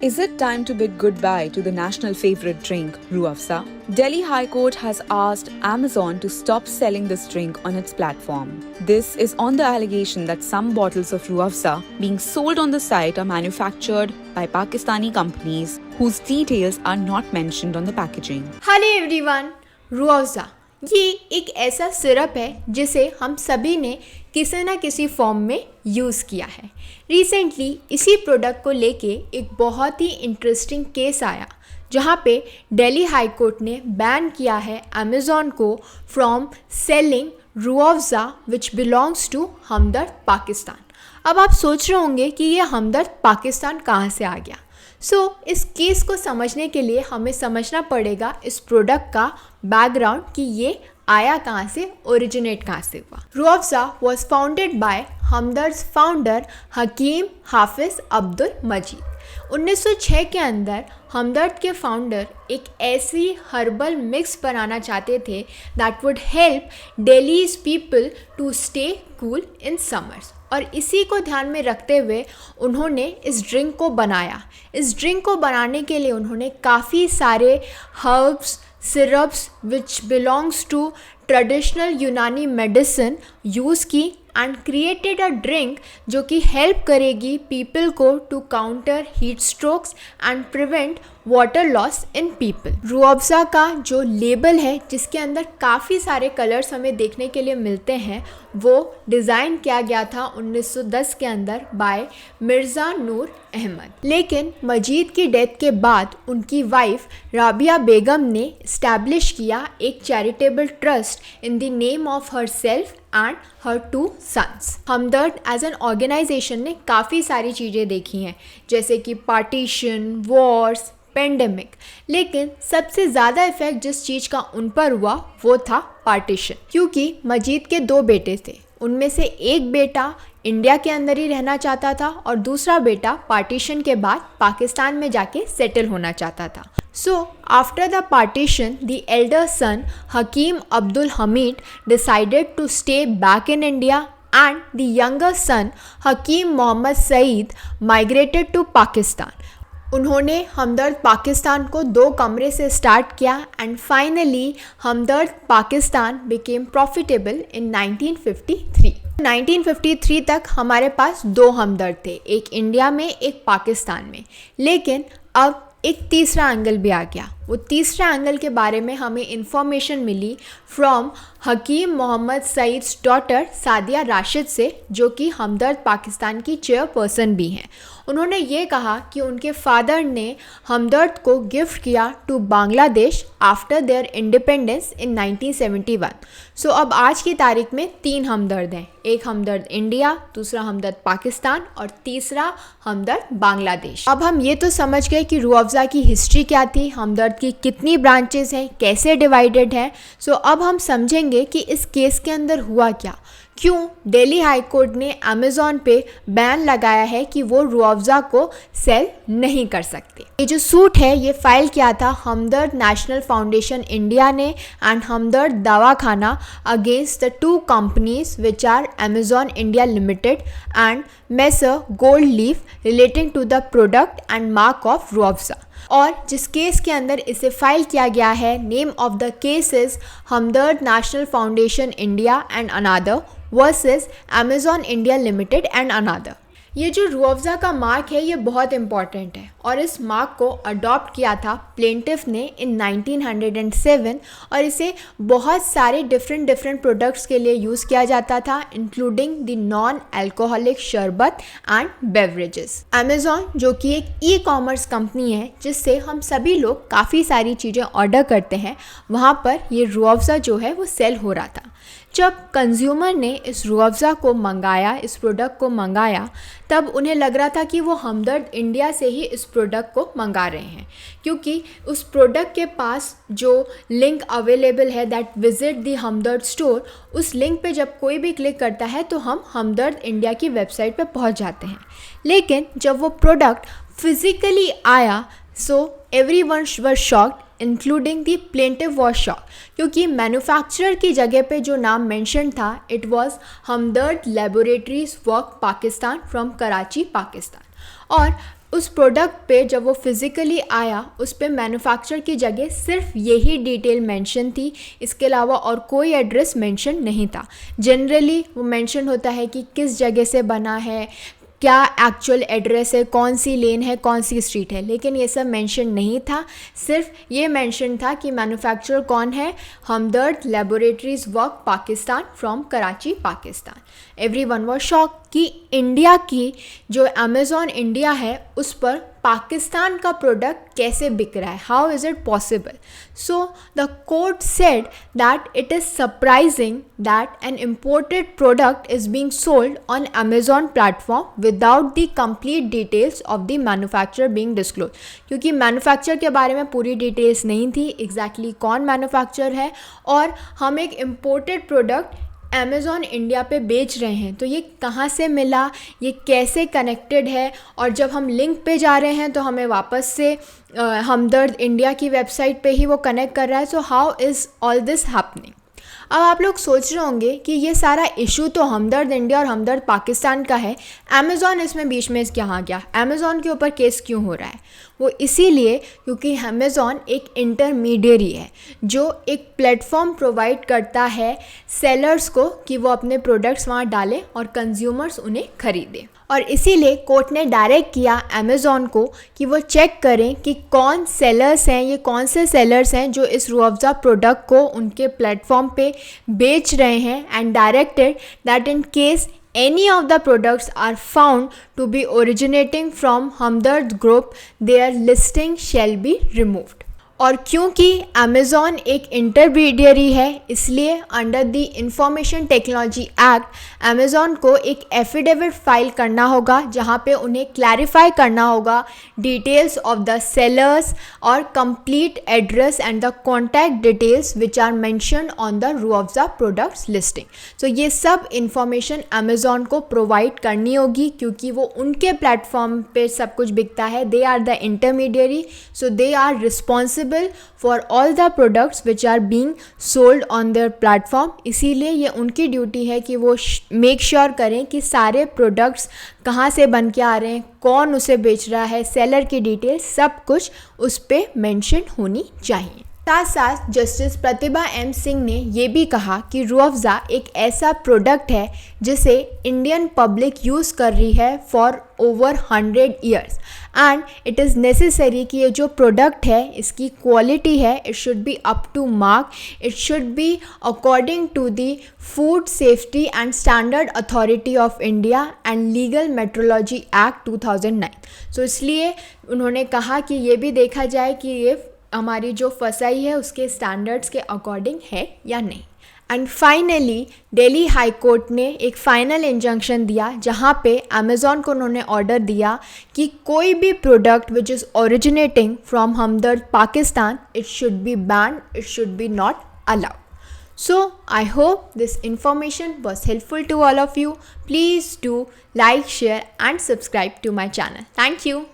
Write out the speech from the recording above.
Is it time to bid goodbye to the national favorite drink, Ruh Afza? Delhi High Court has asked Amazon to stop selling this drink on its platform. This is on the allegation that some bottles of Ruh Afza being sold on the site are manufactured by Pakistani companies whose details are not mentioned on the packaging. Hello everyone, Rooh Afza ये एक ऐसा syrup है जिसे हम सभी ने किसी न किसी फॉर्म में यूज़ किया है। रिसेंटली इसी प्रोडक्ट को लेके एक बहुत ही इंटरेस्टिंग केस आया जहाँ पे दिल्ली हाई कोर्ट ने बैन किया है अमेज़ॉन को from selling Rooh Afza which belongs to हमदर्द पाकिस्तान। अब आप सोच रहे होंगे कि ये हमदर्द पाकिस्तान कहाँ से आ गया। इस केस को समझने के लिए हमें समझना पड़ेगा इस प्रोडक्ट का बैकग्राउंड कि ये आया कहाँ से, ओरिजिनेट कहाँ से हुआ। Rooh Afza was founded by Hamdard founder Hakim Hafiz Abdul मजीद। 1906 के अंदर हमदर्द के फाउंडर एक ऐसी हर्बल मिक्स बनाना चाहते थे that would help Delhi's people to stay cool in summers, और इसी को ध्यान में रखते हुए उन्होंने इस ड्रिंक को बनाया। इस ड्रिंक को बनाने के लिए उन्होंने काफ़ी सारे herbs, syrups which belongs to traditional Unani medicine use की एंड क्रिएटेड अ ड्रिंक जो कि हेल्प करेगी पीपल को to counter heat strokes and prevent water loss in people. Rooh Afza का जो लेबल है जिसके अंदर काफ़ी सारे कलर्स हमें देखने के लिए मिलते हैं वो डिज़ाइन किया गया था 1910 के अंदर बाय मिर्ज़ा नूर अहमद। लेकिन मजीद की डेथ के बाद उनकी वाइफ राबिया बेगम ने इस्टेब्लिश किया एक charitable trust in the name of herself and her 2 sons. Hamdard as an organisation ने काफ़ी सारी चीज़ें देखी हैं जैसे कि पार्टीशन, वॉर्स, पेंडेमिक, लेकिन सबसे ज़्यादा इफेक्ट जिस चीज़ का उन पर हुआ वो था पार्टीशन, क्योंकि मजीद के 2 बेटे थे। उनमें से एक बेटा इंडिया के अंदर ही रहना चाहता था और दूसरा बेटा पार्टीशन के बाद पाकिस्तान में जाके सेटल होना चाहता था। After the partition the elder son Hakim Abdul Hamid decided to stay back in India and the younger son Hakim Mohammad Saeed migrated to Pakistan. उन्होंने हमदर्द पाकिस्तान को 2 कमरे से स्टार्ट किया and finally Hamdard Pakistan became profitable in 1953। 1953 तक हमारे पास 2 हमदर्द थे, एक इंडिया में एक पाकिस्तान में। लेकिन अब एक तीसरा एंगल भी आ गया। वो तीसरा एंगल के बारे में हमें इंफॉर्मेशन मिली फ्रॉम हकीम मोहम्मद सईद्स डॉटर सादिया राशिद से, जो कि हमदर्द पाकिस्तान की चेयरपर्सन भी हैं। उन्होंने ये कहा कि उनके फादर ने हमदर्द को गिफ्ट किया to Bangladesh after their independence in 1971। अब आज की तारीख में 3 हमदर्द हैं, एक हमदर्द इंडिया, दूसरा हमदर्द पाकिस्तान और तीसरा हमदर्द बांग्लादेश। अब हम ये तो समझ गए कि रूह अफ़ज़ा की हिस्ट्री क्या थी, हमदर्द की कितनी ब्रांचेस हैं, कैसे डिवाइडेड हैं। अब हम समझेंगे कि इस केस के अंदर हुआ क्या, क्यों दिल्ली हाई कोर्ट ने अमेज़ॉन पे बैन लगाया है कि वो रूह अफ़ज़ा को सेल नहीं कर सकते। ये जो सूट है ये फाइल किया था हमदर्द नेशनल फाउंडेशन इंडिया ने and Hamdard Dawakhana against the 2 companies which are Amazon India limited and messrs gold leaf relating to the product and mark of Rooh Afza. और जिस केस के अंदर इसे फाइल किया गया है, name of the case is Hamdard national foundation India and another versus Amazon India limited and another. ये जो रूह अफ़ज़ा का मार्क है ये बहुत इंपॉर्टेंट है और इस मार्क को अडॉप्ट किया था प्लेंटिफ ने इन 1907 और इसे बहुत सारे डिफरेंट प्रोडक्ट्स के लिए यूज़ किया जाता था, इंक्लूडिंग द नॉन अल्कोहलिक शरबत एंड बेवरेजेस। अमेज़ॉन जो कि एक ई-कॉमर्स कंपनी है जिससे हम सभी लोग काफ़ी सारी चीज़ें ऑर्डर करते हैं, वहाँ पर ये रूह अफ़ज़ा जो है वो सेल हो रहा था। जब कंज्यूमर ने इस रूह अफ़ज़ा को मंगाया, इस प्रोडक्ट को मंगाया, तब उन्हें लग रहा था कि वो हमदर्द इंडिया से ही इस प्रोडक्ट को मंगा रहे हैं, क्योंकि उस प्रोडक्ट के पास जो लिंक अवेलेबल है that visit the Hamdard store, उस लिंक पे जब कोई भी क्लिक करता है तो हम हमदर्द इंडिया की वेबसाइट पे पहुंच जाते हैं। लेकिन जब वो प्रोडक्ट फिज़िकली आया everyone were shocked including the plaintiff was shock, क्योंकि मैन्युफैक्चरर की जगह पे जो नाम मेंशन था it was Hamdard laboratories work Pakistan from Karachi Pakistan. और उस प्रोडक्ट पे जब वो फिज़िकली आया उस पे मैन्युफैक्चर की जगह सिर्फ यही डिटेल मेंशन थी, इसके अलावा और कोई एड्रेस मेंशन नहीं था। जनरली वो मेंशन होता है कि किस जगह से बना है, क्या एक्चुअल एड्रेस है, कौन सी लेन है, कौन सी स्ट्रीट है, लेकिन ये सब मेंशन नहीं था। सिर्फ ये मेंशन था कि मैन्युफैक्चरर कौन है, Hamdard laboratories work Pakistan from Karachi Pakistan. Everyone was shock कि इंडिया की जो अमेज़ॉन इंडिया है उस पर पाकिस्तान का प्रोडक्ट कैसे बिक रहा है, how is it possible. So the court said that it is surprising that an imported product is being sold on Amazon platform without the complete details of the manufacturer being disclose, क्योंकि manufacture के बारे में पूरी details नहीं थी, exactly कौन manufacturer है, और हम एक इम्पोर्टेड प्रोडक्ट अमेज़ॉन इंडिया पे बेच रहे हैं तो ये कहाँ से मिला, ये कैसे कनेक्टेड है, और जब हम लिंक पे जा रहे हैं तो हमें वापस से हमदर्द इंडिया की वेबसाइट पे ही वो कनेक्ट कर रहा है। So how is all this happening. अब आप लोग सोच रहे होंगे कि ये सारा इशू तो हमदर्द इंडिया और हमदर्द पाकिस्तान का है, अमेज़ॉन इसमें बीच में कहाँ गया, अमेज़ॉन के ऊपर केस क्यों हो रहा है। वो इसीलिए क्योंकि अमेज़ॉन एक इंटरमीडियरी है जो एक प्लेटफॉर्म प्रोवाइड करता है सेलर्स को कि वो अपने प्रोडक्ट्स वहाँ डालें और कंज्यूमर्स उन्हें खरीदें, और इसीलिए कोर्ट ने डायरेक्ट किया अमेज़ॉन को कि वो चेक करें कि कौन सेलर्स हैं, ये कौन से सेलर्स हैं जो इस रूह अफ़ज़ा प्रोडक्ट को उनके प्लेटफॉर्म पे बेच रहे हैं, and directed that in case any of the products are found to be originating from Hamdard Group, their listing shall be removed. और क्योंकि अमेज़ॉन एक इंटरमीडियरी है इसलिए under the information technology act Amazon को एक एफिडेविट फाइल करना होगा जहाँ पे उन्हें क्लैरिफाई करना होगा डिटेल्स ऑफ द सेलर्स और complete address and the contact details which are mention on the Rooh Afza products listing. सो ये सब इंफॉर्मेशन अमेज़ॉन को प्रोवाइड करनी होगी क्योंकि वो उनके प्लेटफॉर्म पे सब कुछ बिकता है, they are the intermediary, so they are responsible for all the products which are being sold on their platform। इसीलिए ये उनकी ड्यूटी है कि वो मेक श्योर करें कि सारे प्रोडक्ट्स कहाँ से बन के आ रहे हैं, कौन उसे बेच रहा है, सेलर की डिटेल, सब कुछ उस पर मेंशन होनी चाहिए। साथ साथ जस्टिस प्रतिभा एम सिंह ने ये भी कहा कि रूह अफ़ज़ा एक ऐसा प्रोडक्ट है जिसे इंडियन पब्लिक यूज़ कर रही है for over 100 years, and it is necessary कि ये जो प्रोडक्ट है इसकी क्वालिटी है, it should be up to mark, it should be according to the food safety and standard authority of India and legal metrology act 2009। So इसलिए उन्होंने कहा कि ये भी देखा जाए कि ये हमारी जो फसाई है उसके स्टैंडर्ड्स के अकॉर्डिंग है या नहीं। And finally Delhi high court ने एक फाइनल इंजंक्शन दिया जहाँ पे अमेज़ॉन को उन्होंने ऑर्डर दिया कि कोई भी product which is originating from Hamdard Pakistan, it should be banned, it should be not allowed. So I hope this information was helpful to all of you. Please do like, share and subscribe to my channel. Thank you.